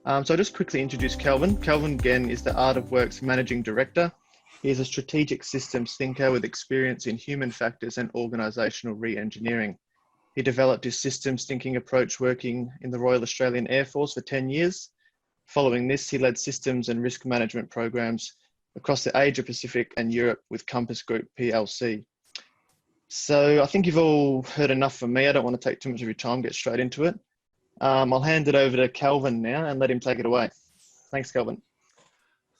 So I'll just quickly introduce Kelvin. Kelvin Genn is the Art of Work's Managing Director. He is a strategic systems thinker with experience in human factors and organisational re-engineering. He developed his systems thinking approach working in the Royal Australian Air Force for 10 years. Following this, he led systems and risk management programs across the Asia Pacific and Europe with Qantas Group PLC. So I think you've all heard enough from me. I don't want to take too much of your time, get straight into it. I'll hand it over to Kelvin now and let him take it away. Thanks, Kelvin.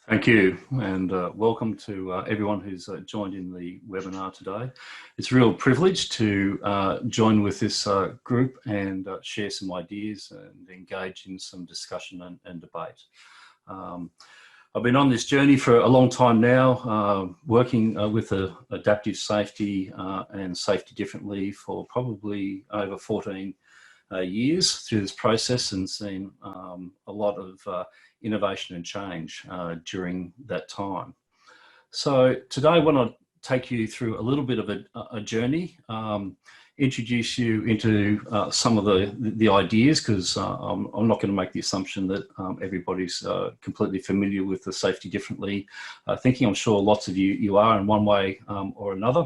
Thank you, and welcome to everyone who's joined in the webinar today. It's a real privilege to join with this group and share some ideas and engage in some discussion and debate. I've been on this journey for a long time now, working with adaptive safety and safety differently for probably over 14 years through this process, and seen a lot of innovation and change during that time. So today I want to take you through a little bit of a journey, introduce you into some of the ideas, because I'm not going to make the assumption that everybody's completely familiar with the safety differently thinking. I'm sure lots of you are in one way or another.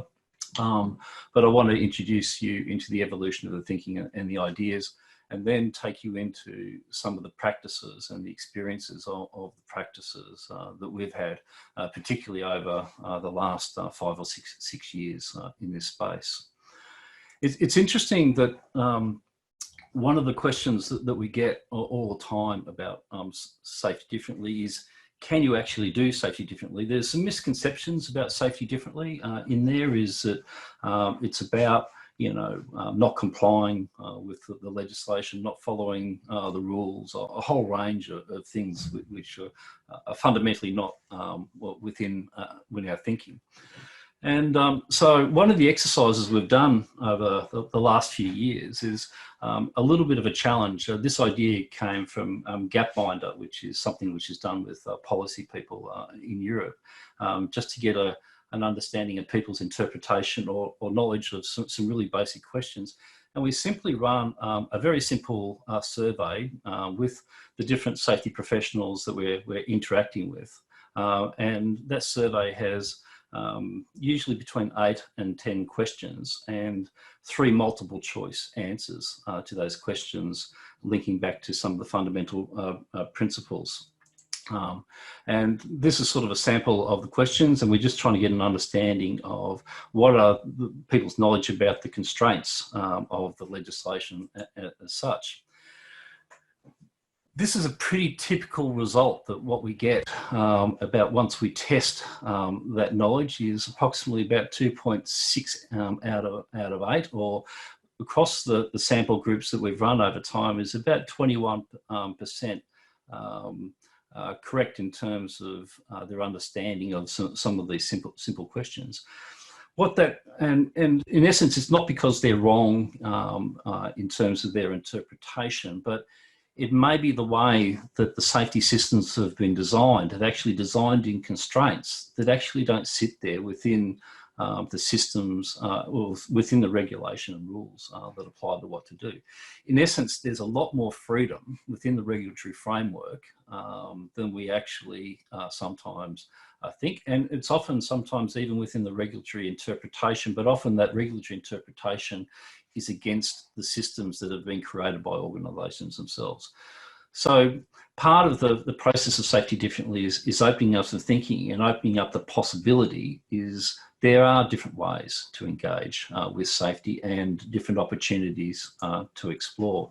But I want to introduce you into the evolution of the thinking and the ideas, and then take you into some of the practices and the experiences of the practices that we've had, particularly over the last 5 or 6 years in this space. It's interesting that one of the questions that we get all the time about safety differently is, can you actually do safety differently? There's some misconceptions about safety differently. In there is that it's about, not complying with the legislation, not following the rules, a whole range of things which are fundamentally not within our thinking. And so one of the exercises we've done over the last few years is a little bit of a challenge. This idea came from Gapminder, which is something which is done with policy people in Europe, just to get an understanding of people's interpretation or knowledge of some really basic questions. And we simply run a very simple survey with the different safety professionals that we're interacting with. And that survey has usually between 8 and 10 questions and 3 multiple choice answers to those questions, linking back to some of the fundamental principles. And this is sort of a sample of the questions, and we're just trying to get an understanding of what are people's knowledge about the constraints of the legislation as such. This is a pretty typical result, that what we get about once we test that knowledge is approximately about 2.6 out of 8, or across the sample groups that we've run over time is about 21% correct in terms of their understanding of some of these simple questions. And in essence, it's not because they're wrong in terms of their interpretation, but it may be the way that the safety systems have been designed, have actually designed in constraints that actually don't sit there within the systems or within the regulation and rules that apply to what to do. In essence, there's a lot more freedom within the regulatory framework than we actually sometimes think. And it's often sometimes even within the regulatory interpretation, but often that regulatory interpretation is against the systems that have been created by organisations themselves. So part of the process of safety differently is opening up the thinking and opening up the possibility is there are different ways to engage with safety and different opportunities to explore.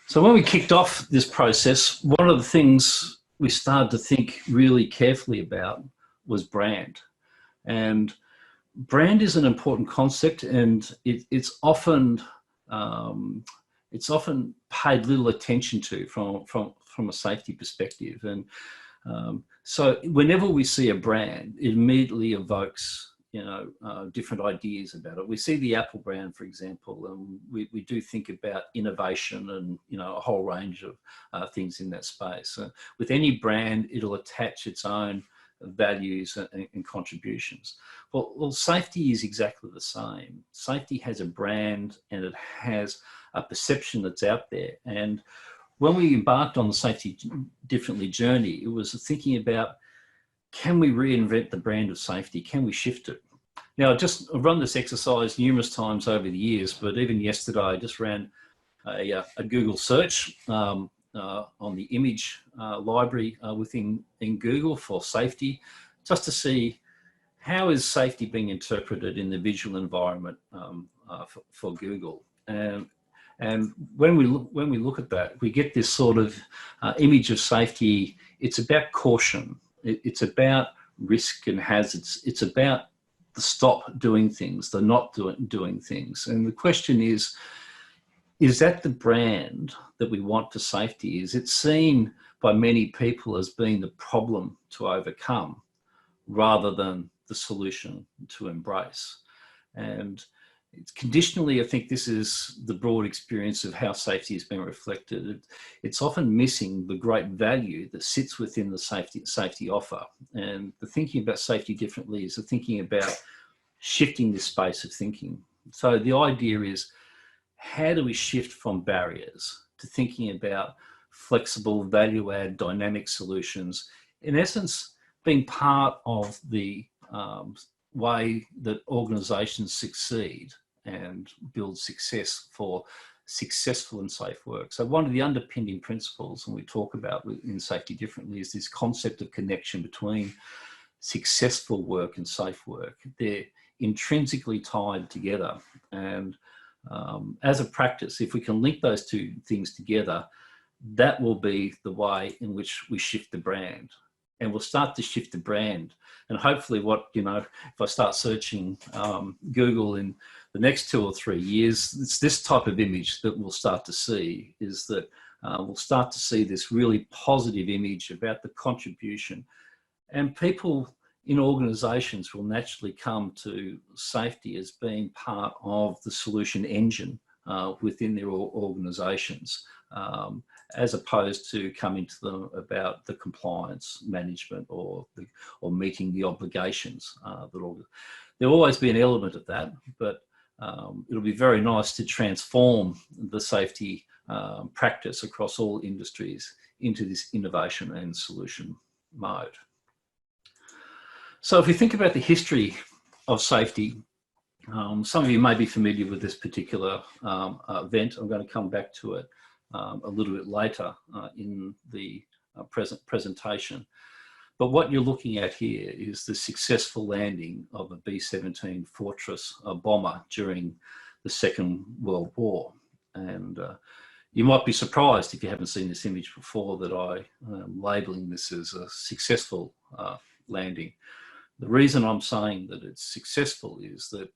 So when we kicked off this process, one of the things we started to think really carefully about was brand. And brand is an important concept, and it's often paid little attention to from a safety perspective. And so whenever we see a brand, it immediately evokes different ideas about it. We see the Apple brand, for example, and we do think about innovation and a whole range of things in that space. With any brand, it'll attach its own values and contributions. Well, safety is exactly the same. Safety has a brand and it has a perception that's out there. And when we embarked on the Safety Differently journey, it was thinking about, can we reinvent the brand of safety? Can we shift it? Now, I've run this exercise numerous times over the years, but even yesterday, I just ran a Google search on the image library within Google for safety, just to see how is safety being interpreted in the visual environment for Google. And when we look at that, we get this sort of image of safety. It's about caution. It's about risk and hazards. It's about the stop doing things, the not doing things. And the question is that the brand that we want for safety? Is it seen by many people as being the problem to overcome rather than the solution to embrace? And it's conditionally, I think this is the broad experience of how safety has been reflected. It's often missing the great value that sits within the safety offer. And the thinking about safety differently is the thinking about shifting this space of thinking. So the idea is, how do we shift from barriers to thinking about flexible, value-add, dynamic solutions, in essence, being part of the way that organisations succeed and build success for successful and safe work. So one of the underpinning principles, and we talk about in Safety Differently, is this concept of connection between successful work and safe work. They're intrinsically tied together. And as a practice, if we can link those two things together, that will be the way in which we shift the brand. And we'll start to shift the brand. And hopefully if I start searching Google in the next 2 or 3 years, it's this type of image that we'll start to see, is that we'll start to see this really positive image about the contribution. And people in organisations will naturally come to safety as being part of the solution engine within their organisations, as opposed to coming to them about the compliance management or meeting the obligations. There'll always be an element of that, but it'll be very nice to transform the safety practice across all industries into this innovation and solution mode. So if we think about the history of safety, some of you may be familiar with this particular event. I'm going to come back to it a little bit later in the presentation. But what you're looking at here is the successful landing of a B-17 Fortress bomber during the Second World War. And you might be surprised, if you haven't seen this image before, that I am labelling this as a successful landing. The reason I'm saying that it's successful is that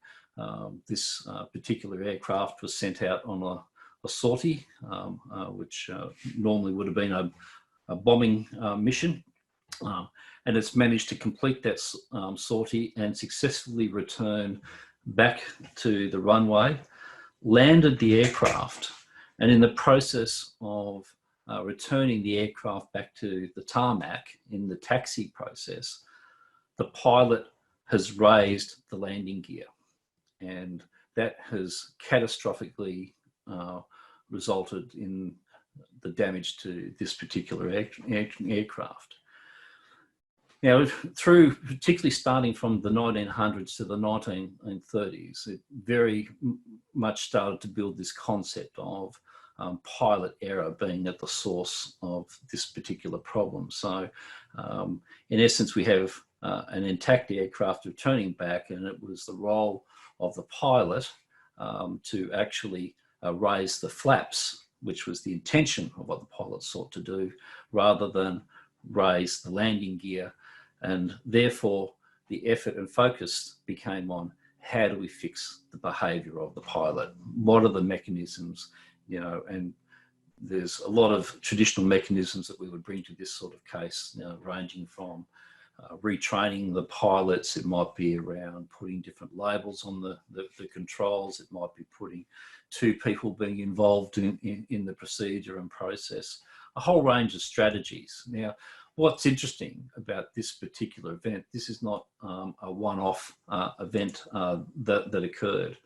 this particular aircraft was sent out on a sortie, which normally would have been a bombing mission. And it's managed to complete that sortie and successfully return back to the runway, landed the aircraft, and in the process of returning the aircraft back to the tarmac in the taxi process, the pilot has raised the landing gear, and that has catastrophically resulted in the damage to this particular aircraft. Now, particularly starting from the 1900s to the 1930s, it very much started to build this concept of pilot error being at the source of this particular problem. So in essence, we have an intact aircraft returning back, and it was the role of the pilot to actually raise the flaps, which was the intention of what the pilot sought to do, rather than raise the landing gear. And therefore, the effort and focus became on, how do we fix the behaviour of the pilot? What are the mechanisms, and there's a lot of traditional mechanisms that we would bring to this sort of case, ranging from retraining the pilots. It might be around putting different labels on the controls. It might be putting 2 people being involved in the procedure and process, a whole range of strategies. Now, what's interesting about this particular event, this is not a one-off event that occurred.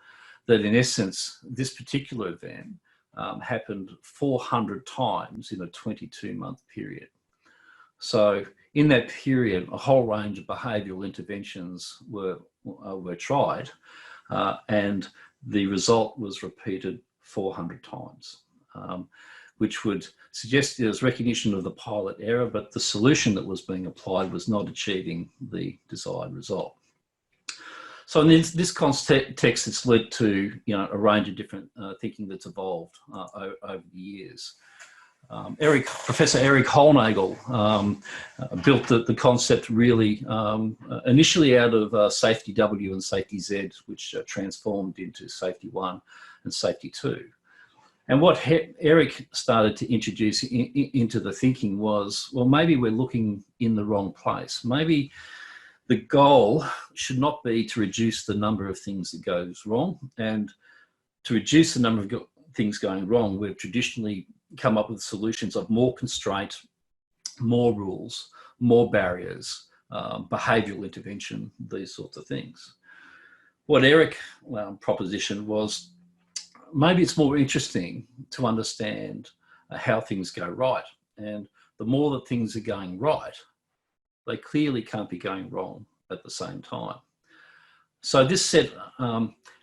That in essence, this particular event happened 400 times in a 22-month period. So in that period, a whole range of behavioural interventions were tried, and the result was repeated 400 times, which would suggest there was recognition of the pilot error, but the solution that was being applied was not achieving the desired result. So in this context, it's led to a range of different thinking that's evolved over the years. Professor Erich Hollnagel built the concept really initially out of Safety W and Safety Z, which transformed into Safety 1 and Safety 2. And what Erich started to introduce into the thinking was, well, maybe we're looking in the wrong place. Maybe the goal should not be to reduce the number of things that goes wrong. And to reduce the number of things going wrong, we've traditionally come up with solutions of more constraint, more rules, more barriers, behavioural intervention, these sorts of things. What Erich propositioned was, maybe it's more interesting to understand how things go right. And the more that things are going right, they clearly can't be going wrong at the same time. So this set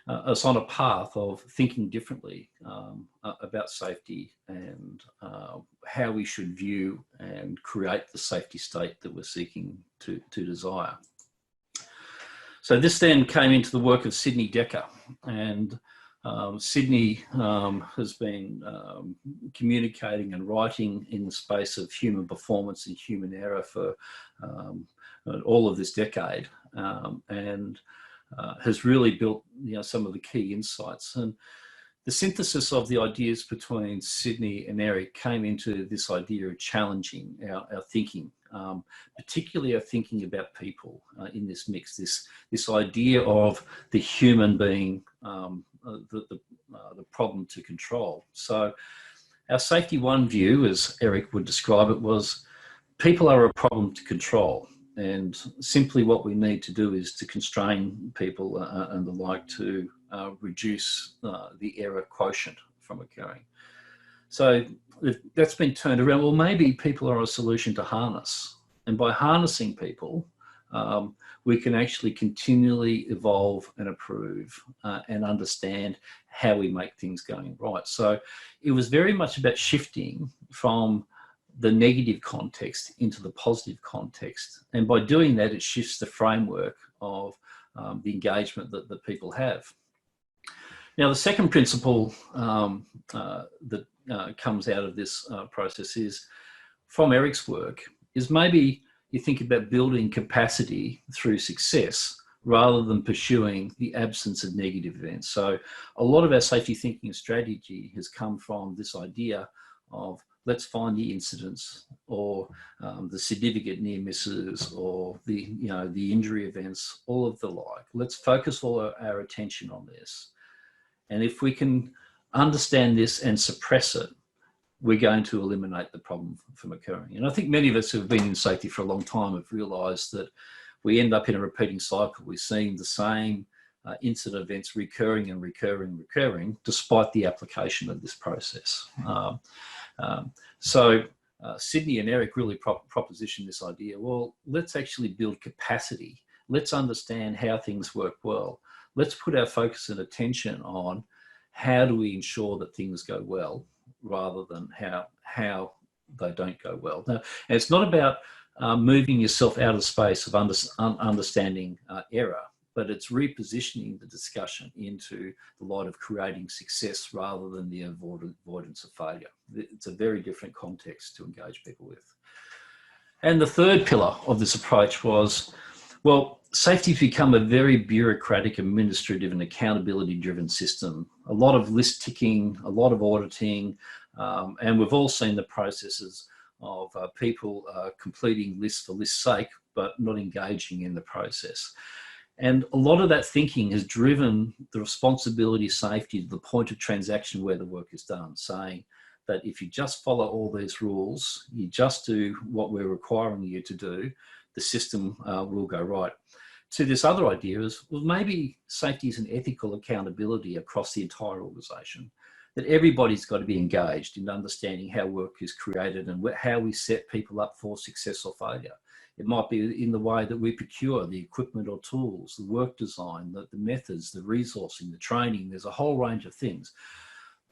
us on a path of thinking differently about safety and how we should view and create the safety state that we're seeking to desire. So this then came into the work of Sidney Dekker, and Sidney has been communicating and writing in the space of human performance and human error for all of this decade, and has really built some of the key insights. And the synthesis of the ideas between Sidney and Erich came into this idea of challenging our thinking, particularly our thinking about people in this mix, this idea of the human being the problem to control. So our Safety 1 view, as Erich would describe it, was people are a problem to control. And simply what we need to do is to constrain people and the like to reduce the error quotient from occurring. So that's been turned around. Well, maybe people are a solution to harness. And by harnessing people, we can actually continually evolve and improve and understand how we make things going right. So it was very much about shifting from the negative context into the positive context. And by doing that, it shifts the framework of the engagement that people have. Now, the second principle that comes out of this process is, from Erich's work, is maybe you think about building capacity through success rather than pursuing the absence of negative events. So a lot of our safety thinking and strategy has come from this idea of, let's find the incidents or the significant near misses or the injury events, all of the like. Let's focus all our attention on this. And if we can understand this and suppress it, we're going to eliminate the problem from occurring. And I think many of us who have been in safety for a long time have realised that we end up in a repeating cycle. We're seeing the same incident events recurring and recurring, despite the application of this process. So Sidney and Erich really propositioned this idea, well, let's actually build capacity. Let's understand how things work well. Let's put our focus and attention on how do we ensure that things go well rather than how they don't go well. Now, and it's not about moving yourself out of space of understanding error, but it's repositioning the discussion into the light of creating success rather than the avoidance of failure. It's a very different context to engage people with. And the third pillar of this approach was, well, safety's become a very bureaucratic, administrative and accountability-driven system. A lot of list ticking, a lot of auditing, and we've all seen the processes of people completing lists for list's sake, but not engaging in the process. And a lot of that thinking has driven the responsibility of safety to the point of transaction where the work is done, saying that if you just follow all these rules, you just do what we're requiring you to do, the system will go right. To this other idea is, well, maybe safety is an ethical accountability across the entire organisation. that everybody's got to be engaged in understanding how work is created and how we set people up for success or failure. It might be in the way that we procure the equipment or tools, the work design, the methods, the resourcing, the training. There's a whole range of things.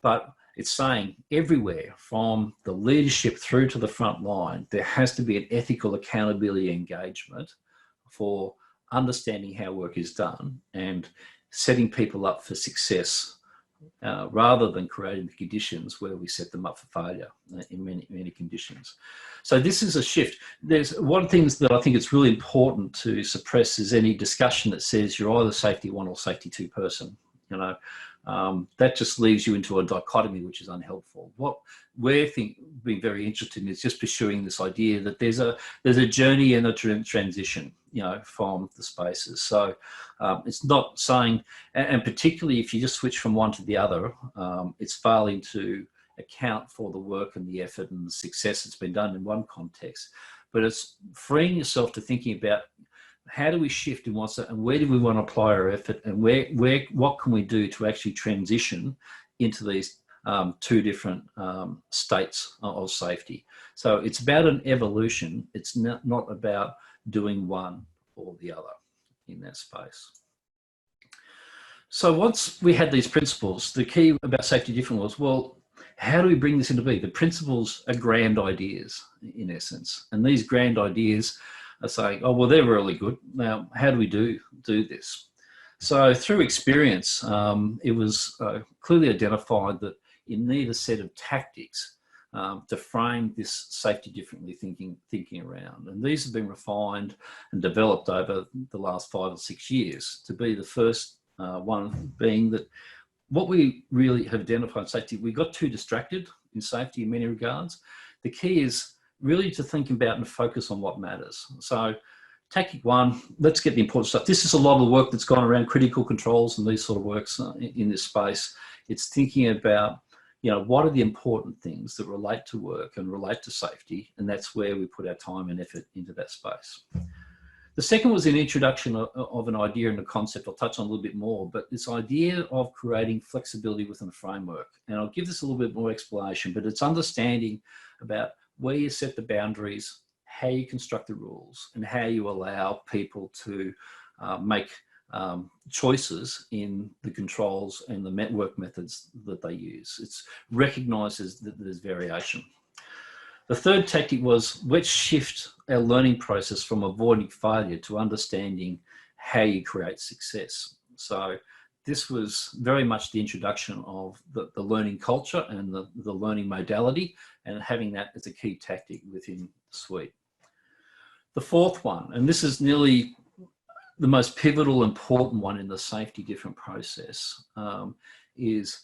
But it's saying everywhere from the leadership through to the front line, there has to be an ethical accountability engagement for understanding how work is done and setting people up for success, rather than creating the conditions where we set them up for failure in many conditions. So this is a shift. There's one thing that I think it's really important to suppress is any discussion that says you're either safety 1 or safety 2 person. That just leaves you into a dichotomy, which is unhelpful. What we're being very interested in is just pursuing this idea that there's a journey and a transition, from the spaces. So it's not saying, and particularly if you just switch from one to the other, it's failing to account for the work and the effort and the success that's been done in one context, but it's freeing yourself to thinking about how do we shift in what's and where do we want to apply our effort, and what can we do to actually transition into these two different states of safety. So it's about an evolution. It's not about doing one or the other in that space. So once we had these principles, the key about safety different was, well, how do we bring this into being? The principles are grand ideas in essence, and these grand ideas are saying, oh, well, they're really good. Now, how do we do this? So through experience, it was clearly identified that you need a set of tactics to frame this safety differently thinking around. And these have been refined and developed over the last 5 or 6 years, to be the first one being that what we really have identified in safety, we got too distracted in safety in many regards. The key is really to think about and focus on what matters. So tactic 1, let's get the important stuff. This is a lot of the work that's gone around critical controls and these sort of works in this space. It's thinking about, what are the important things that relate to work and relate to safety, and that's where we put our time and effort into that space. The second was an introduction of an idea and a concept. I'll touch on a little bit more, but this idea of creating flexibility within a framework. And I'll give this a little bit more explanation, but it's understanding about where you set the boundaries, how you construct the rules, and how you allow people to make choices in the controls and the network methods that they use. It's recognises that there's variation. The third tactic was, let's shift our learning process from avoiding failure to understanding how you create success. So this was very much the introduction of the learning culture and the learning modality, and having that as a key tactic within the suite. The fourth one, and this is nearly the most pivotal, important one in the safety different process, is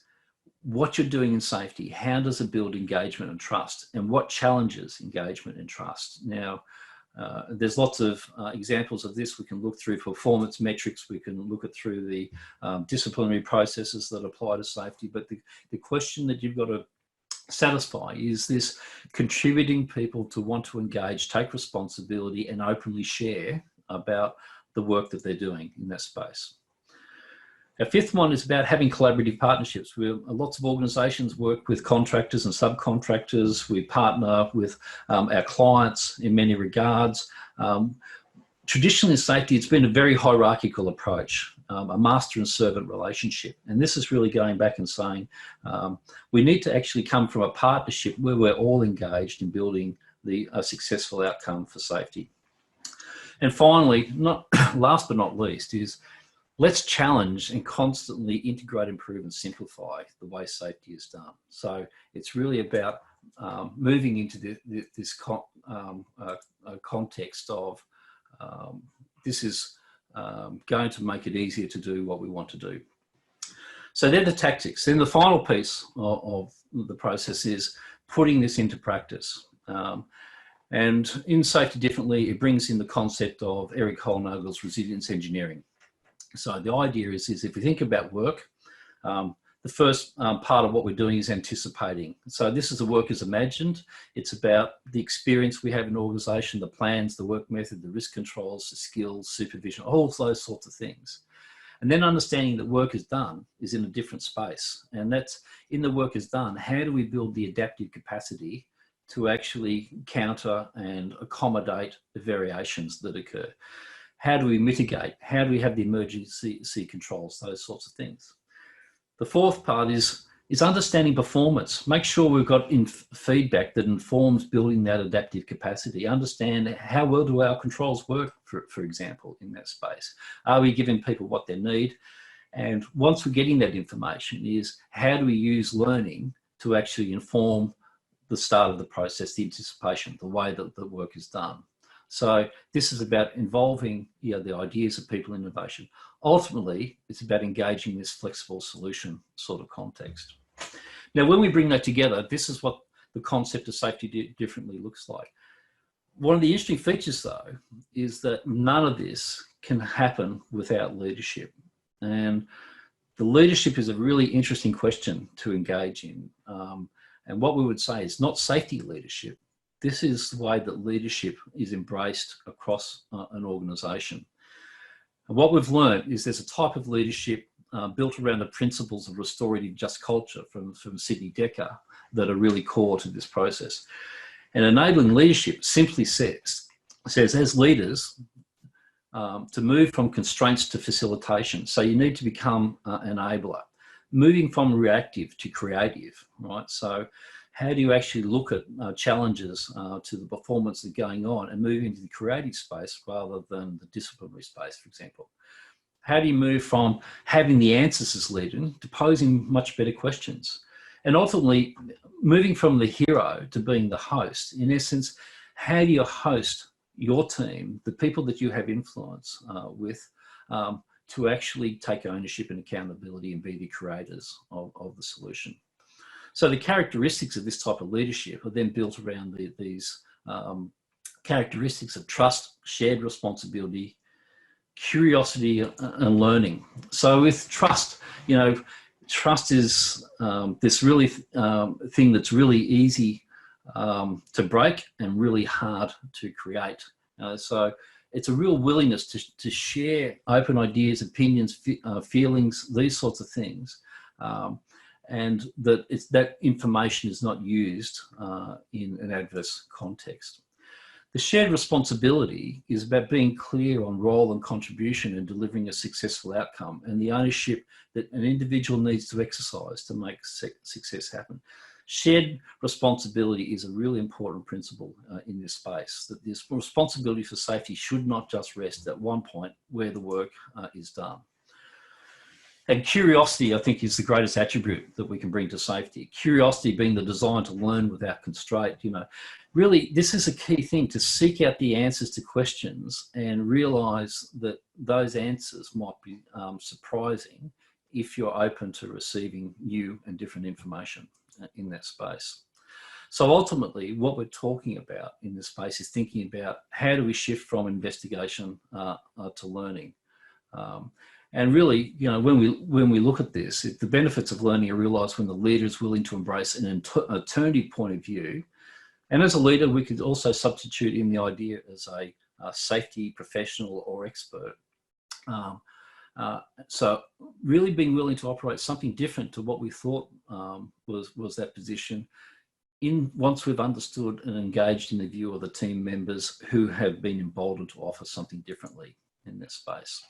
what you're doing in safety. How does it build engagement and trust, and what challenges engagement and trust? Now, there's lots of examples of this. We can look through performance metrics. We can look at through the disciplinary processes that apply to safety. But the question that you've got to satisfy is this: contributing people to want to engage, take responsibility, and openly share about the work that they're doing in that space. Our fifth one is about having collaborative partnerships. Lots of organisations work with contractors and subcontractors. We partner with our clients in many regards. Traditionally in safety, it's been a very hierarchical approach, a master and servant relationship. And this is really going back and saying we need to actually come from a partnership where we're all engaged in building a successful outcome for safety. And finally, last but not least, is let's challenge and constantly integrate, improve, and simplify the way safety is done. So it's really about moving into this context of this is going to make it easier to do what we want to do. So they're the tactics. Then the final piece of the process is putting this into practice. And in Safety Differently, it brings in the concept of Eric Holnagel's resilience engineering. So the idea is if we think about work, the first part of what we're doing is anticipating. So this is the work as imagined. It's about the experience we have in an organisation, the plans, the work method, the risk controls, the skills, supervision, all those sorts of things. And then understanding that work is done is in a different space. And that's in the work is done, how do we build the adaptive capacity to actually counter and accommodate the variations that occur? How do we mitigate? How do we have the emergency controls, those sorts of things? The fourth part is understanding performance. Make sure we've got feedback that informs building that adaptive capacity. Understand how well do our controls work, for example, in that space. Are we giving people what they need? And once we're getting that information is how do we use learning to actually inform the start of the process, the anticipation, the way that the work is done. So this is about involving the ideas of people in innovation. Ultimately, it's about engaging this flexible solution sort of context. Now, when we bring that together, this is what the concept of safety differently looks like. One of the interesting features, though, is that none of this can happen without leadership. And the leadership is a really interesting question to engage in. And what we would say is not safety leadership. This is the way that leadership is embraced across an organisation. And what we've learned is there's a type of leadership built around the principles of restorative just culture from Sidney Dekker that are really core to this process. And enabling leadership simply says as leaders, to move from constraints to facilitation. So you need to become an enabler, moving from reactive to creative, right? So how do you actually look at challenges to the performance that's going on and move into the creative space rather than the disciplinary space, for example? How do you move from having the answers as leader to posing much better questions? And ultimately, moving from the hero to being the host. In essence, how do you host your team, the people that you have influence with, to actually take ownership and accountability and be the creators of the solution? So the characteristics of this type of leadership are then built around these characteristics of trust, shared responsibility, curiosity, and learning. So with trust, trust is this really thing that's really easy to break and really hard to create. So it's a real willingness to share open ideas, opinions, feelings, these sorts of things. And that information is not used in an adverse context. The shared responsibility is about being clear on role and contribution and delivering a successful outcome, and the ownership that an individual needs to exercise to make success happen. Shared responsibility is a really important principle in this space, that this responsibility for safety should not just rest at one point where the work is done. And curiosity, I think, is the greatest attribute that we can bring to safety. Curiosity being the desire to learn without constraint. Really, this is a key thing, to seek out the answers to questions and realise that those answers might be surprising if you're open to receiving new and different information in that space. So ultimately, what we're talking about in this space is thinking about how do we shift from investigation to learning. And really, when we look at this, the benefits of learning are realised when the leader is willing to embrace an alternative point of view. And as a leader, we could also substitute in the idea as a safety professional or expert. So really being willing to operate something different to what we thought was that position, once we've understood and engaged in the view of the team members who have been emboldened to offer something differently in this space.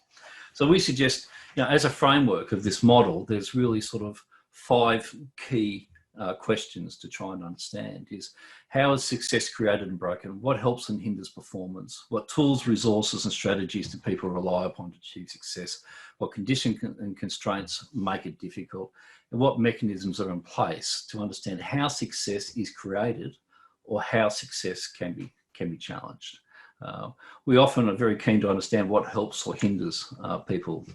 So we suggest, as a framework of this model, there's really sort of 5 key questions to try and understand. Is how is success created and broken? What helps and hinders performance? What tools, resources and strategies do people rely upon to achieve success? What conditions and constraints make it difficult? And what mechanisms are in place to understand how success is created or how success can be challenged? We often are very keen to understand what helps or hinders people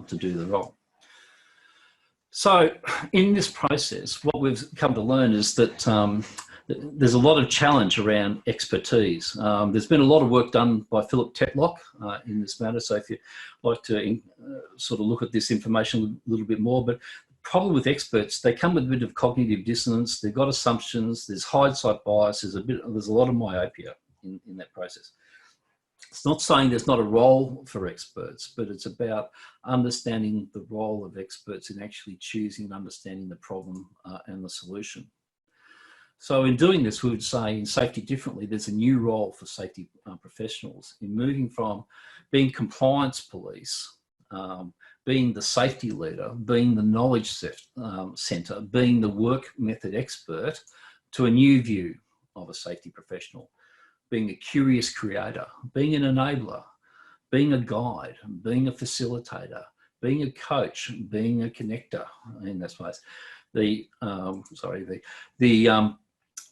to do the role. So in this process, what we've come to learn is that there's a lot of challenge around expertise. There's been a lot of work done by Philip Tetlock in this matter. So if you'd like to sort of look at this information a little bit more, but the problem with experts, they come with a bit of cognitive dissonance. They've got assumptions. There's hindsight bias. There's a lot of myopia in that process. It's not saying there's not a role for experts, but it's about understanding the role of experts in actually choosing and understanding the problem and the solution. So in doing this, we would say in safety differently, there's a new role for safety professionals in moving from being compliance police, being the safety leader, being the knowledge centre, being the work method expert, to a new view of a safety professional, being a curious creator, being an enabler, being a guide, being a facilitator, being a coach, being a connector in that space. The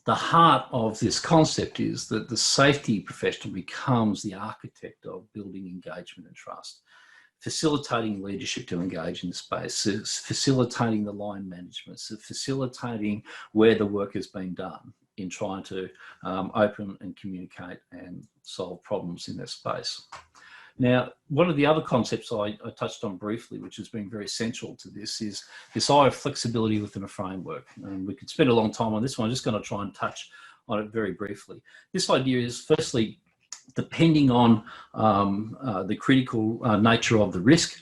heart of this concept is that the safety professional becomes the architect of building engagement and trust, facilitating leadership to engage in the space, facilitating the line management, facilitating where the work is being done in trying to open and communicate and solve problems in that space. Now, one of the other concepts I touched on briefly, which has been very central to this, is this eye of flexibility within a framework. And we could spend a long time on this one. I'm just going to try and touch on it very briefly. This idea is, firstly, depending on the critical nature of the risk,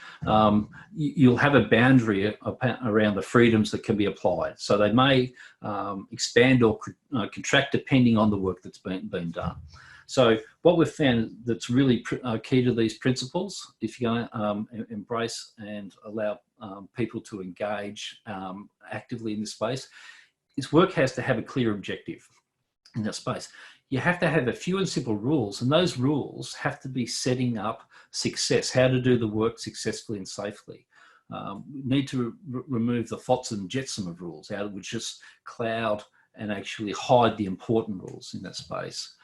you'll have a boundary around the freedoms that can be applied. So they may expand or contract depending on the work that's been done. So what we've found that's really key to these principles, if you're going to embrace and allow people to engage actively in this space, is work has to have a clear objective in that space. You have to have a few and simple rules, and those rules have to be setting up success, how to do the work successfully and safely. We need to remove the flotsam and jetsam of rules, which just cloud and actually hide the important rules in that space.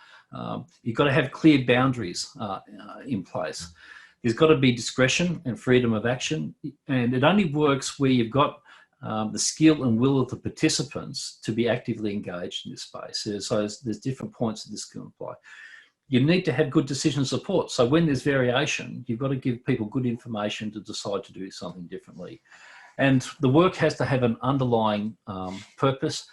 You've got to have clear boundaries in place. There's got to be discretion and freedom of action, and it only works where you've got the skill and will of the participants to be actively engaged in this space. So there's different points that this can apply. You need to have good decision support. So when there's variation, you've got to give people good information to decide to do something differently. And the work has to have an underlying purpose.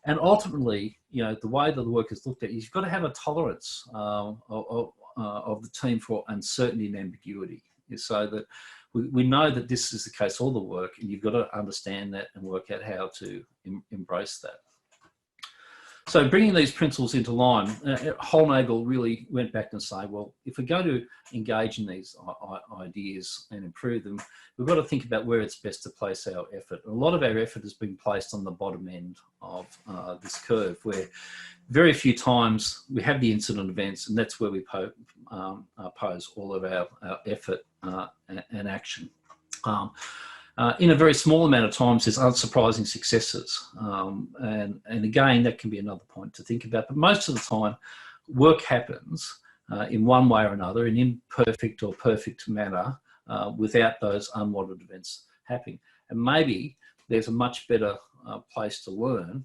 And ultimately, you know, the way that the work is looked at, you've got to have a tolerance of the team for uncertainty and ambiguity, so that we know that this is the case all the work, and you've got to understand that and work out how to embrace that. So bringing these principles into line, Holnagel really went back and say, well, if we're going to engage in these ideas and improve them, we've got to think about where it's best to place our effort. And a lot of our effort has been placed on the bottom end of this curve, where very few times we have the incident events, and that's where we pose all of our effort and action. In a very small amount of times, there's unsurprising successes. And again, that can be another point to think about. But most of the time, work happens in one way or another, in imperfect or perfect manner, without those unwanted events happening. And maybe there's a much better place to learn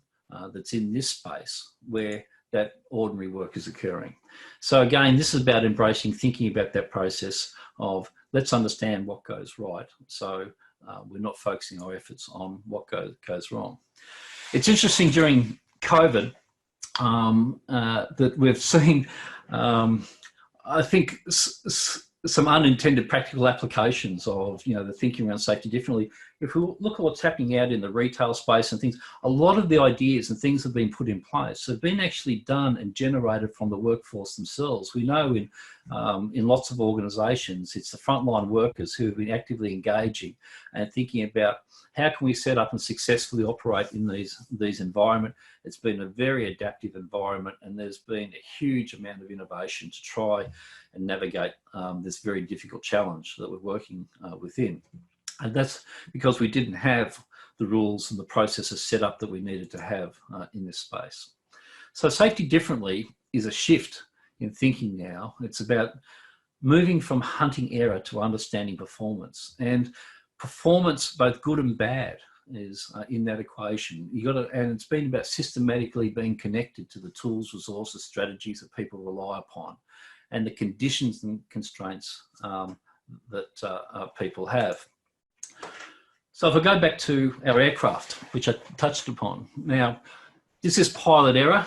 that's in this space where that ordinary work is occurring. So again, this is about embracing, thinking about that process of let's understand what goes right. So we're not focusing our efforts on what goes wrong. It's interesting during COVID that we've seen, I think, some unintended practical applications of, you know, the thinking around safety differently. If we look at what's happening out in the retail space and things, a lot of the ideas and things have been put in place have been actually done and generated from the workforce themselves. We know in lots of organisations, it's the frontline workers who have been actively engaging and thinking about how can we set up and successfully operate in these environments. It's been a very adaptive environment, and there's been a huge amount of innovation to try and navigate this very difficult challenge that we're working within. And that's because we didn't have the rules and the processes set up that we needed to have in this space. So safety differently is a shift in thinking now. It's about moving from hunting error to understanding performance. And performance, both good and bad, is in that equation. And it's been about systematically being connected to the tools, resources, strategies that people rely upon, and the conditions and constraints that people have. So if I go back to our aircraft, which I touched upon, now, is this pilot error,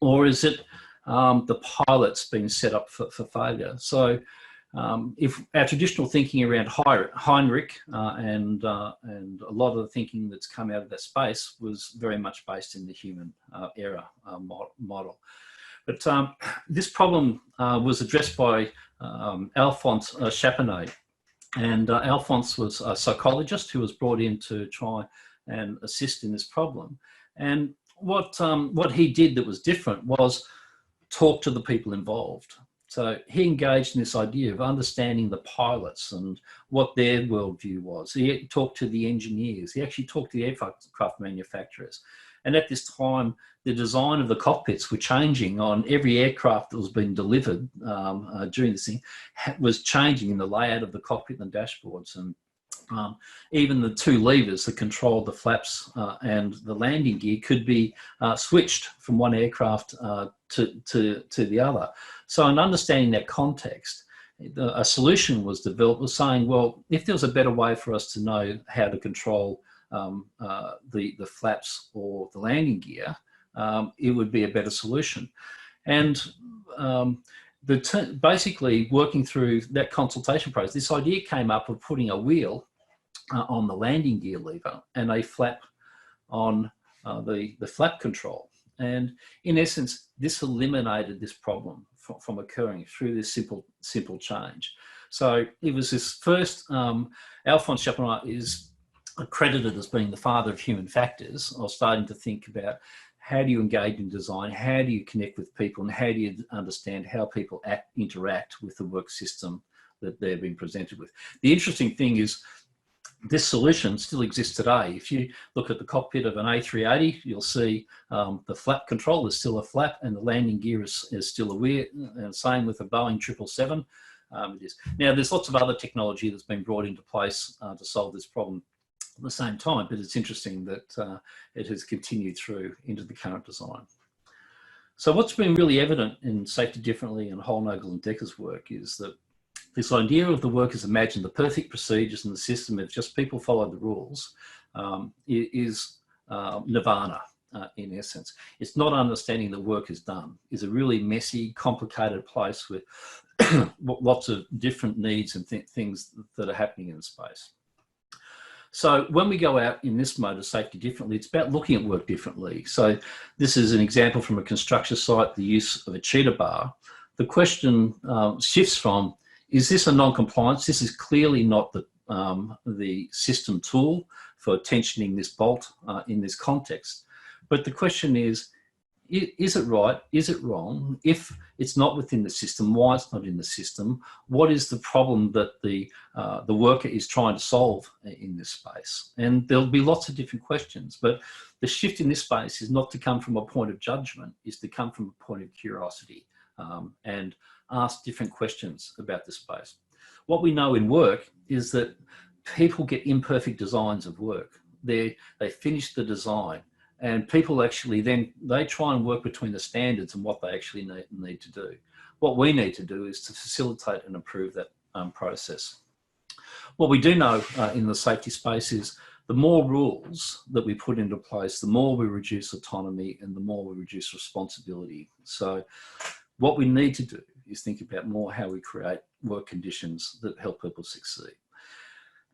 or is it the pilot's been set up for failure. So if our traditional thinking around Heinrich and a lot of the thinking that's come out of that space was very much based in the human error model. But this problem was addressed by Alphonse Chapanis. And Alphonse was a psychologist who was brought in to try and assist in this problem. And what he did that was different was talk to the people involved. So he engaged in this idea of understanding the pilots and what their worldview was. He talked to the engineers. He actually talked to the aircraft manufacturers. And at this time, the design of the cockpits were changing on every aircraft that was being delivered during this thing was changing in the layout of the cockpit and the dashboards. And even the two levers that controlled the flaps and the landing gear could be switched from one aircraft to the other. So in understanding that context, a solution was developed, was saying, well, if there was a better way for us to know how to control the flaps or the landing gear, it would be a better solution. And basically working through that consultation process, this idea came up of putting a wheel on the landing gear lever and a flap on the flap control. And in essence, this eliminated this problem from occurring through this simple change. So it was this first, Alphonse Chapanis is accredited as being the father of human factors, or starting to think about how do you engage in design, how do you connect with people, and how do you understand how people interact with the work system that they're being presented with. The interesting thing is this solution still exists today. If you look at the cockpit of an A380, you'll see the flap control is still a flap and the landing gear is still a wheel, and same with a Boeing 777. It is. Now, there's lots of other technology that's been brought into place to solve this problem at the same time, but it's interesting that it has continued through into the current design. So what's been really evident in Safety Differently and Holnagle and Decker's work is that this idea of the workers imagine the perfect procedures in the system if just people follow the rules is nirvana in essence. It's not understanding that work is done. It's a really messy, complicated place with lots of different needs and things that are happening in the space. So when we go out in this mode of Safety Differently, it's about looking at work differently. So this is an example from a construction site, the use of a cheetah bar. The question shifts from, is this a non-compliance? This is clearly not the system tool for tensioning this bolt in this context. But the question is it right? Is it wrong? If it's not within the system, why it's not in the system? What is the problem that the worker is trying to solve in this space? And there'll be lots of different questions, but the shift in this space is not to come from a point of judgment, is to come from a point of curiosity and ask different questions about the space. What we know in work is that people get imperfect designs of work. They finish the design, and people actually then, they try and work between the standards and what they actually need to do. What we need to do is to facilitate and improve that process. What we do know in the safety space is the more rules that we put into place, the more we reduce autonomy and the more we reduce responsibility. So what we need to do is think about more how we create work conditions that help people succeed.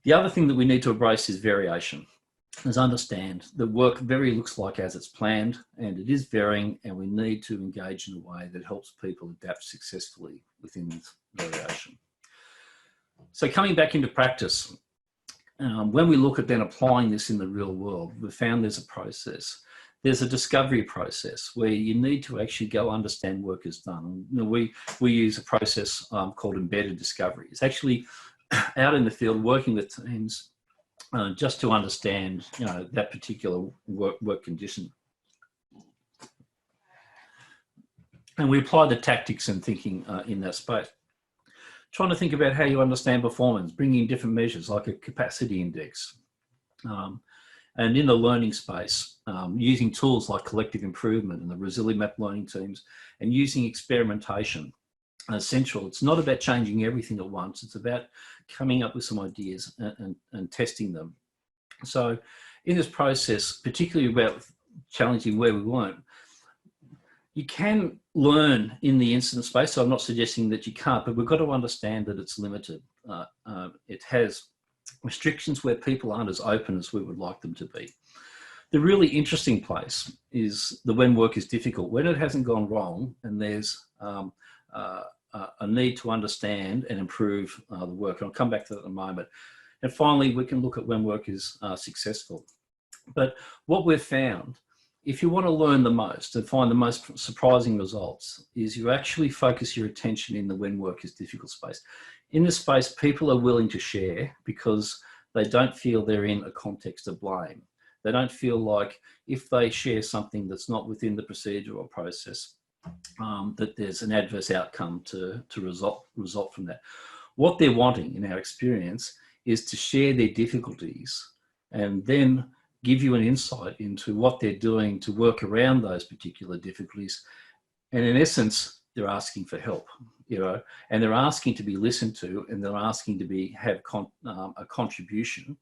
The other thing that we need to embrace is variation. Is understand that work very looks like as it's planned, and it is varying, and we need to engage in a way that helps people adapt successfully within this variation. So coming back into practice, when we look at then applying this in the real world, we found there's a process. There's a discovery process where you need to actually go understand work is done. You know, we use a process called embedded discovery. It's actually out in the field working with teams just to understand, you know, that particular work condition. And we apply the tactics and thinking in that space. Trying to think about how you understand performance, bringing in different measures like a capacity index. And in the learning space, using tools like collective improvement and the ResiliMap learning teams, and using experimentation. Essential. It's not about changing everything at once. It's about coming up with some ideas and testing them. So in this process, particularly about challenging where we weren't, You can learn in the incident space, so I'm not suggesting that you can't, but we've got to understand that it's limited. It has restrictions where people aren't as open as we would like them to be. The really interesting place is the when work is difficult, when it hasn't gone wrong and there's a need to understand and improve the work. And I'll come back to that in a moment. And finally, we can look at when work is successful. But what we've found, if you want to learn the most and find the most surprising results, is you actually focus your attention in the when work is difficult space. In this space, people are willing to share because they don't feel they're in a context of blame. They don't feel like if they share something that's not within the procedure or process, that there's an adverse outcome to result from that. What they're wanting, in our experience, is to share their difficulties and then give you an insight into what they're doing to work around those particular difficulties. And in essence, they're asking for help, and they're asking to be listened to, and they're asking to have a contribution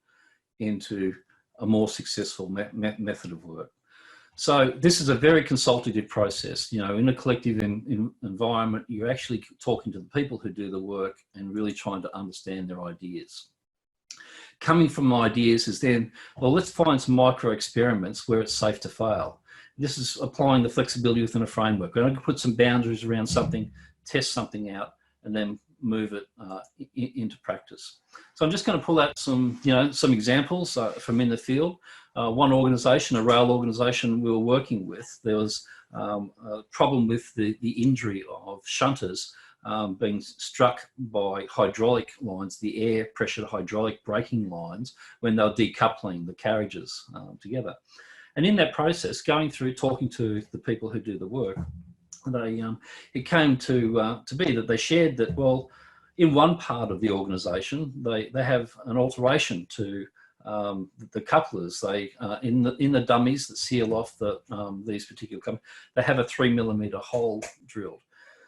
into a more successful method of work. So this is a very consultative process. In a collective environment, you're actually talking to the people who do the work and really trying to understand their ideas. Coming from ideas is then, well, let's find some micro experiments where it's safe to fail. This is applying the flexibility within a framework. We're going to put some boundaries around something, test something out, and then move it into practice. So I'm just going to pull out some examples from in the field. One organisation, a rail organisation we were working with, there was a problem with the injury of shunters being struck by hydraulic lines, the air pressure hydraulic braking lines, when they were decoupling the carriages together. And in that process, going through talking to the people who do the work, it came to be that they shared that, well, in one part of the organisation, they have an alteration to the couplers. They in the dummies that seal off these particular couplers, they have a 3mm hole drilled.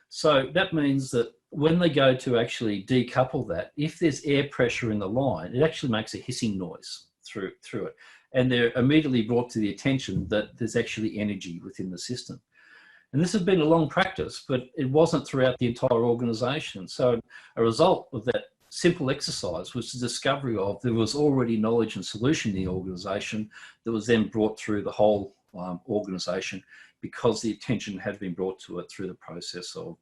So that means that when they go to actually decouple that, if there's air pressure in the line, it actually makes a hissing noise through it. And they're immediately brought to the attention that there's actually energy within the system. And this has been a long practice, but it wasn't throughout the entire organisation. So a result of that simple exercise was the discovery of there was already knowledge and solution in the organisation that was then brought through the whole organisation because the attention had been brought to it through the process of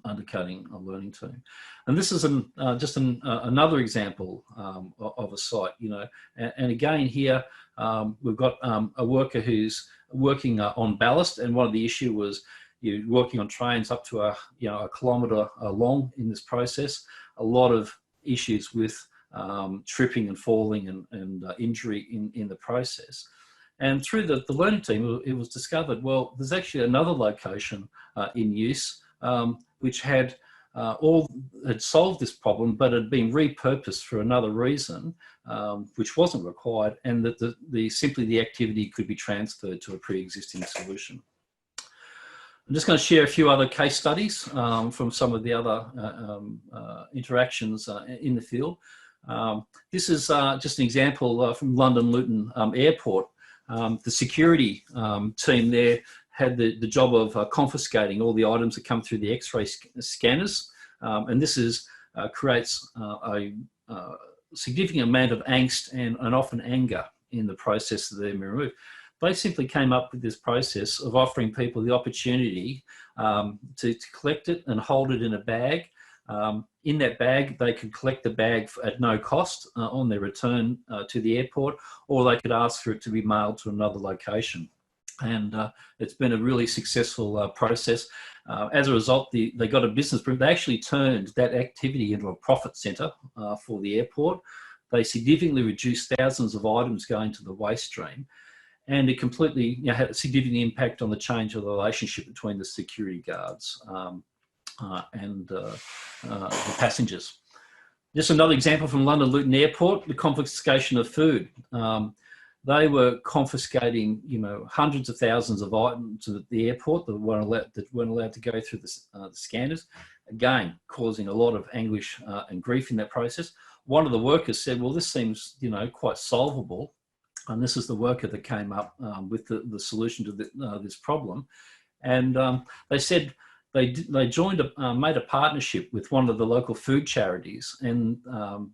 undercutting a learning team. And this is just another example of a site, and again here we've got a worker who's working on ballast, and one of the issue was you're working on trains up to a kilometre long in this process. A lot of issues with tripping and falling and injury in the process. And through the learning team, it was discovered, well, there's actually another location in use which had solved this problem, but had been repurposed for another reason, which wasn't required, and that simply the activity could be transferred to a pre-existing solution. I'm just going to share a few other case studies from some of the other interactions in the field. This is just an example from London Luton Airport. The security team there had the job of confiscating all the items that come through the X-ray scanners, and this creates a significant amount of angst and often anger in the process that they're removed. They simply came up with this process of offering people the opportunity to collect it and hold it in a bag. In that bag, they could collect the bag at no cost on their return to the airport, or they could ask for it to be mailed to another location. And it's been a really successful process. As a result, they got a business. They actually turned that activity into a profit centre for the airport. They significantly reduced thousands of items going to the waste stream. And it completely had a significant impact on the change of the relationship between the security guards and the passengers. Just another example from London Luton Airport, the confiscation of food. They were confiscating, hundreds of thousands of items at the airport that weren't allowed to go through the scanners. Again, causing a lot of anguish and grief in that process. One of the workers said, "Well, this seems, quite solvable." And this is the worker that came up with the solution to this problem. And they said they joined, made a partnership with one of the local food charities, and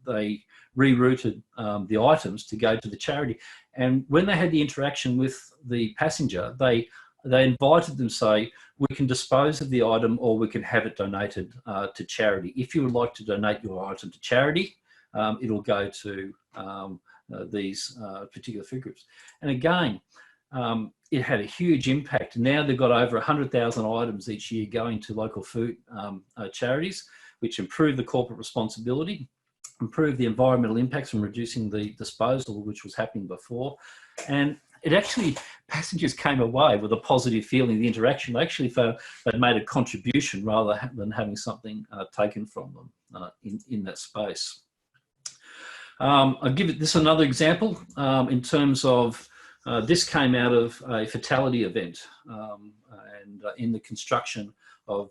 they rerouted the items to go to the charity. And when they had the interaction with the passenger, they invited them, say, we can dispose of the item or we can have it donated to charity. If you would like to donate your item to charity, it'll go to these particular food groups. And again, it had a huge impact. Now they've got over 100,000 items each year going to local food charities, which improve the corporate responsibility, improve the environmental impacts from reducing the disposal, which was happening before. And it actually, passengers came away with a positive feeling, the interaction. They actually felt they'd made a contribution rather than having something taken from them in that space. I'll give this another example in terms of this came out of a fatality event and in the construction of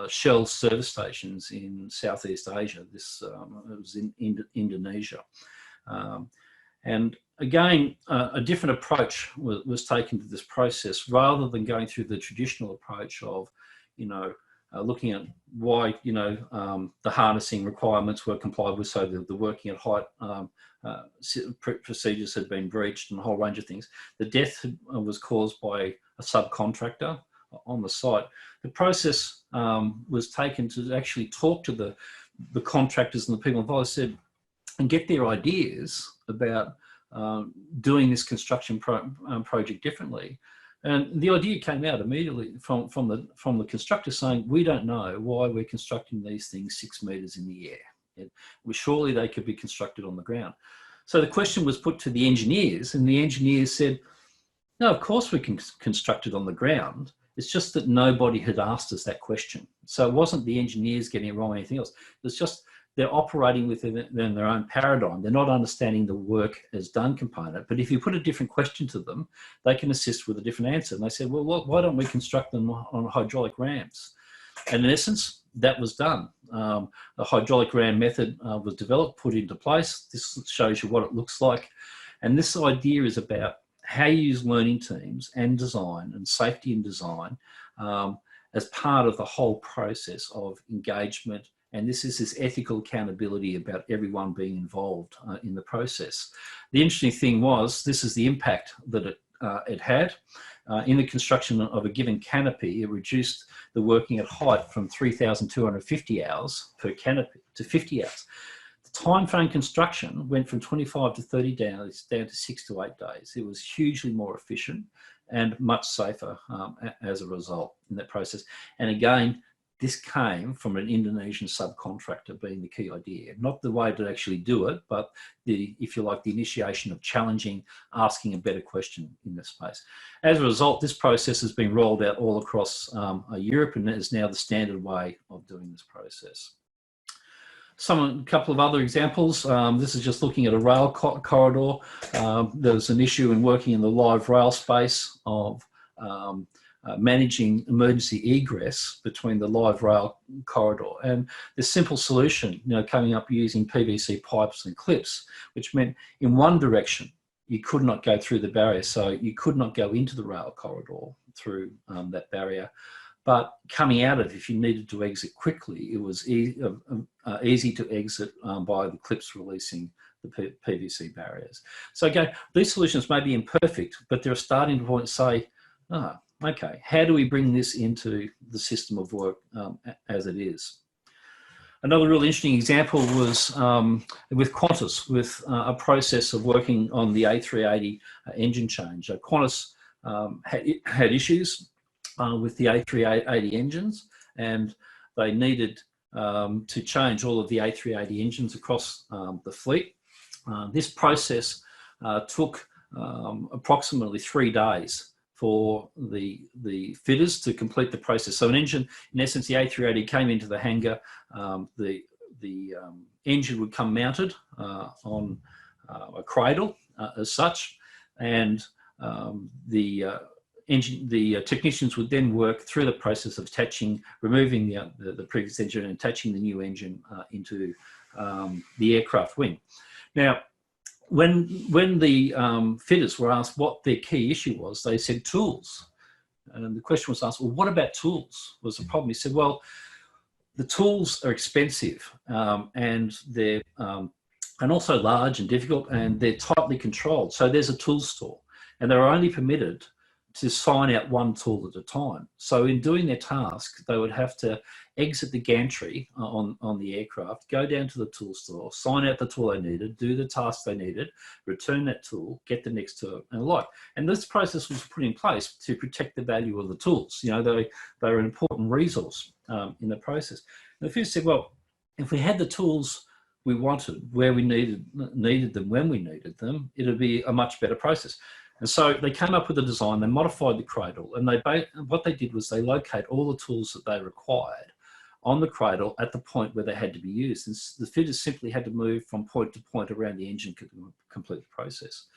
Shell service stations in Southeast Asia. This it was in Indonesia. And again, a different approach was taken to this process rather than going through the traditional approach of, looking at why, the harnessing requirements were complied with, so the working at height procedures had been breached and a whole range of things. The death was caused by a subcontractor on the site. The process was taken to actually talk to the contractors and the people involved, and get their ideas about doing this construction project differently. And the idea came out immediately from the constructor saying, we don't know why we're constructing these things 6 meters in the air. Surely they could be constructed on the ground. So the question was put to the engineers, and the engineers said, no, of course we can construct it on the ground. It's just that nobody had asked us that question. So it wasn't the engineers getting it wrong or anything else. It's just they're operating within their own paradigm. They're not understanding the work as done component. But if you put a different question to them, they can assist with a different answer. And they said, well, why don't we construct them on hydraulic rams? And in essence, that was done. A hydraulic ram method was developed, put into place. This shows you what it looks like. And this idea is about how you use learning teams and design and safety in design as part of the whole process of engagement. And this is this ethical accountability about everyone being involved in the process. The interesting thing was, this is the impact that it had. In the construction of a given canopy, it reduced the working at height from 3,250 hours per canopy to 50 hours. The time frame construction went from 25 to 30 days down to 6 to 8 days. It was hugely more efficient and much safer as a result in that process. And again, this came from an Indonesian subcontractor being the key idea, not the way to actually do it, but if you like, the initiation of challenging, asking a better question in this space. As a result, this process has been rolled out all across Europe and is now the standard way of doing this process. A couple of other examples. This is just looking at a rail corridor. There's an issue in working in the live rail space of managing emergency egress between the live rail corridor, and the simple solution, coming up using PVC pipes and clips, which meant in one direction you could not go through the barrier, so you could not go into the rail corridor through that barrier. But coming out of it, if you needed to exit quickly, it was easy to exit by the clips releasing the PVC barriers. So again, these solutions may be imperfect, but they're a starting point to say, okay, how do we bring this into the system of work as it is? Another really interesting example was with Qantas, with a process of working on the A380 engine change. Qantas had issues with the A380 engines, and they needed to change all of the A380 engines across the fleet. This process took approximately 3 days for the fitters to complete the process. So an engine, in essence, the A380 came into the hangar, the engine would come mounted on a cradle as such, and the technicians would then work through the process of attaching, removing the previous engine and attaching the new engine into the aircraft wing. Now, when the fitters were asked what their key issue was, they said tools. And the question was asked, well, what about tools? Was the problem? He said, well, the tools are expensive and they're and also large and difficult, and they're tightly controlled. So there's a tool store, and they're only permitted to sign out one tool at a time. So in doing their task, they would have to exit the gantry on the aircraft, go down to the tool store, sign out the tool they needed, do the task they needed, return that tool, get the next tool, and the like. And this process was put in place to protect the value of the tools. You know, they're an important resource in the process. And the first said, well, if we had the tools we wanted, where we needed them, when we needed them, it would be a much better process. And so they came up with a design, they modified the cradle, and what they did was they locate all the tools that they required on the cradle at the point where they had to be used. And the fitters simply had to move from point to point around the engine to complete the process.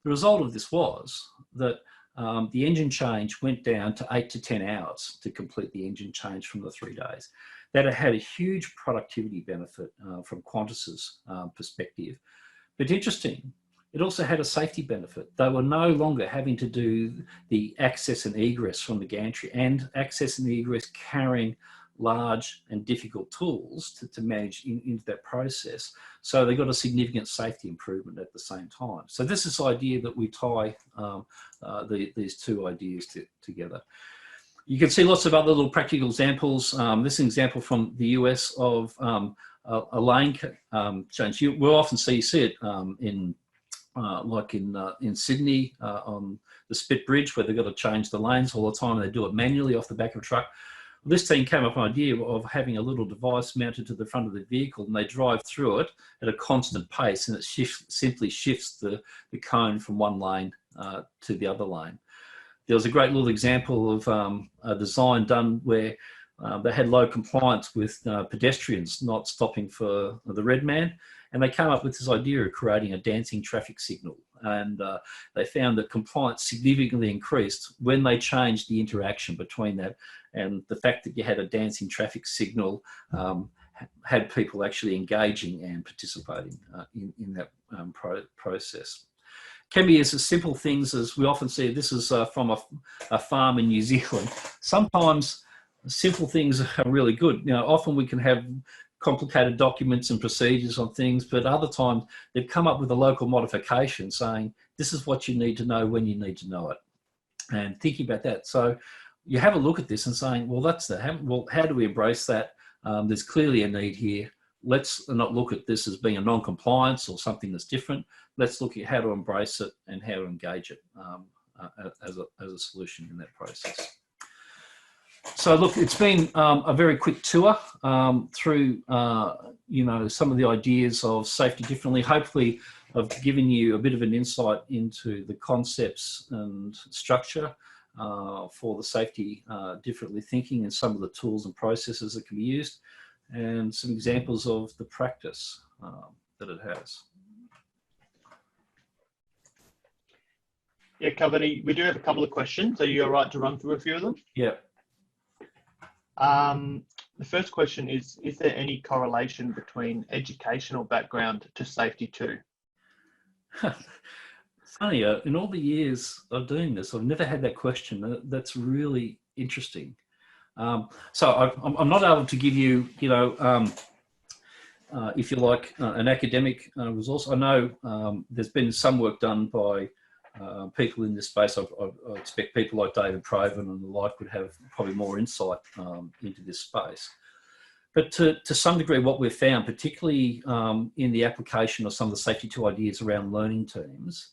The result of this was that the engine change went down to 8 to 10 hours to complete the engine change from the 3 days. That had a huge productivity benefit from Qantas's perspective. But interesting, it also had a safety benefit. They were no longer having to do the access and egress from the gantry and access and egress carrying large and difficult tools to manage into that process. So they got a significant safety improvement at the same time. So this is the idea that we tie these two ideas together. You can see lots of other little practical examples. This is an example from the US of a lane change. We'll often see it in Sydney on the Spit Bridge, where they've got to change the lanes all the time. They do it manually off the back of a truck. This team came up with an idea of having a little device mounted to the front of the vehicle, and they drive through it at a constant pace, and it simply shifts the cone from one lane to the other lane. There was a great little example of a design done where they had low compliance with pedestrians not stopping for the red man, and they came up with this idea of creating a dancing traffic signal. And they found that compliance significantly increased when they changed the interaction between that, and the fact that you had a dancing traffic signal had people actually engaging and participating in that process. Can be as simple things as we often see. This is from a farm in New Zealand. Sometimes simple things are really good. You know, often we can have complicated documents and procedures on things, but other times they've come up with a local modification saying, this is what you need to know when you need to know it. And thinking about that. So you have a look at this and saying, well, that's that. Well, how do we embrace that? There's clearly a need here. Let's not look at this as being a non-compliance or something that's different. Let's look at how to embrace it and how to engage it as a solution in that process. So look, it's been a very quick tour through, you know, some of the ideas of safety differently. Hopefully I've given you a bit of an insight into the concepts and structure for the safety differently thinking and some of the tools and processes that can be used, and some examples of the practice that it has. Yeah, Kelvin, we do have a couple of questions. Are you all right to run through a few of them? Yeah. The first question is there any correlation between educational background to safety too? Funny, in all the years of doing this, I've never had that question. That's really interesting. So I'm not able to give you, you know, if you like, an academic resource. I know there's been some work done by people in this space. I expect people like David Proven and the like would have probably more insight into this space. But to some degree, what we've found, particularly in the application of some of the safety 2 ideas around learning teams,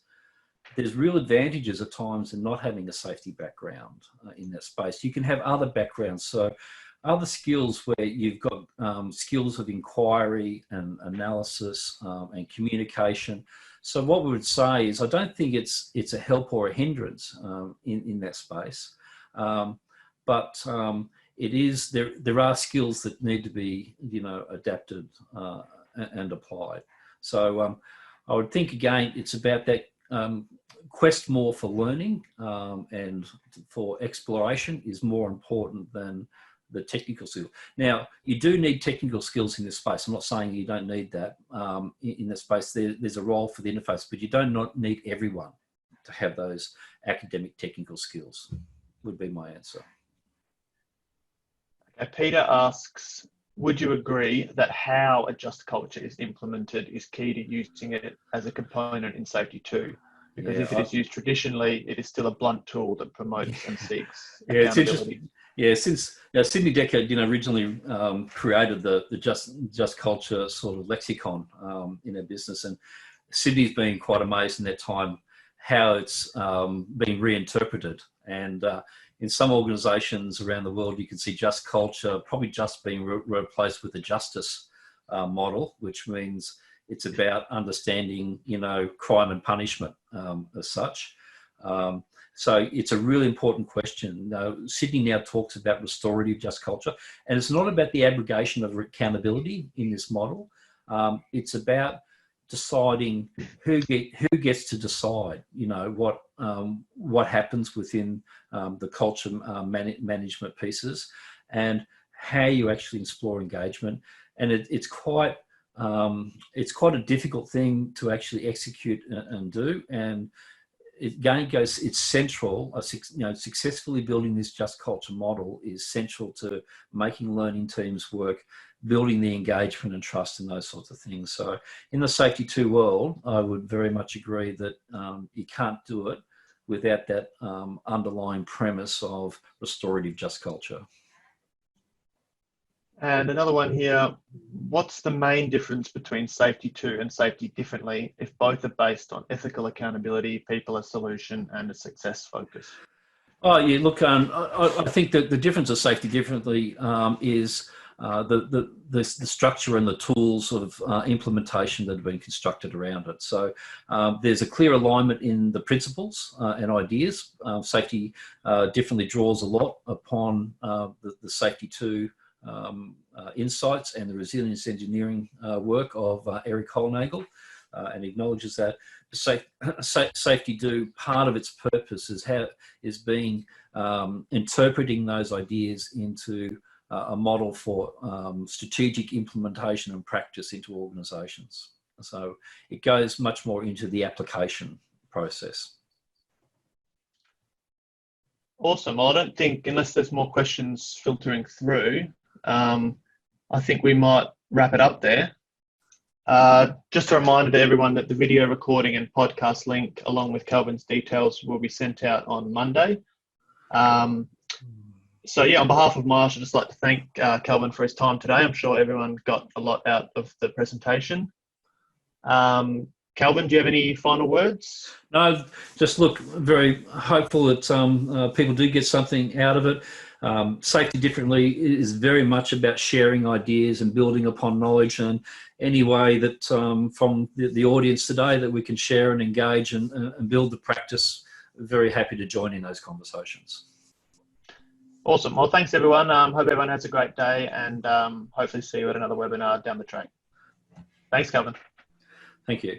there's real advantages at times in not having a safety background in that space. You can have other backgrounds, so other skills where you've got skills of inquiry and analysis and communication. So what we would say is, I don't think it's a help or a hindrance in that space, but it is there are skills that need to be, you know, adapted and applied. So I would think again, it's about that quest more for learning and for exploration is more important than the technical skills. Now, you do need technical skills in this space. I'm not saying you don't need that in this space. There's a role for the interface, but you don't not need everyone to have those academic technical skills. would be my answer. Okay, Peter asks, would you agree that how a just culture is implemented is key to using it as a component in safety too? Because if it is used traditionally, it is still a blunt tool that promotes and seeks it's accountability. interesting. Yeah, since Sydney Decade, originally created the just culture sort of lexicon in our business, and Sydney's been quite amazed in that time how it's been reinterpreted. And in some organisations around the world, you can see just culture probably just being replaced with a justice model, which means it's about understanding, crime and punishment as such. So it's a really important question. Sydney now talks about restorative just culture, and it's not about the abrogation of accountability in this model. It's about deciding who gets to decide, what happens within the culture management pieces, and how you actually explore engagement. And it's quite a difficult thing to actually execute and do. And it's central. Successfully building this just culture model is central to making learning teams work, building the engagement and trust and those sorts of things. So in the Safety 2 world, I would very much agree that you can't do it without that underlying premise of restorative just culture. And another one here, what's the main difference between Safety 2 and Safety Differently if both are based on ethical accountability, people as solution, and a success focus? Oh, yeah, look, I think that the difference of Safety Differently is the structure and the tools of implementation that have been constructed around it. So there's a clear alignment in the principles and ideas. Safety Differently draws a lot upon the Safety 2 insights and the resilience engineering work of Eric Hollnagel, and acknowledges that Safety Do, part of its purpose is being interpreting those ideas into a model for strategic implementation and practice into organisations. So it goes much more into the application process. Awesome. Well, I don't think, unless there's more questions filtering through, I think we might wrap it up there. Just a reminder to everyone that the video recording and podcast link, along with Kelvin's details, will be sent out on Monday. So yeah, on behalf of Marsh, I'd just like to thank Kelvin for his time today. I'm sure everyone got a lot out of the presentation. Kelvin, do you have any final words? No, just look, very hopeful that people do get something out of it. Safety Differently is very much about sharing ideas and building upon knowledge, and any way that from the audience today that we can share and engage and build the practice, very happy to join in those conversations. Awesome. Well, thanks everyone. Hope everyone has a great day, and hopefully see you at another webinar down the track. Thanks, Kelvin. Thank you.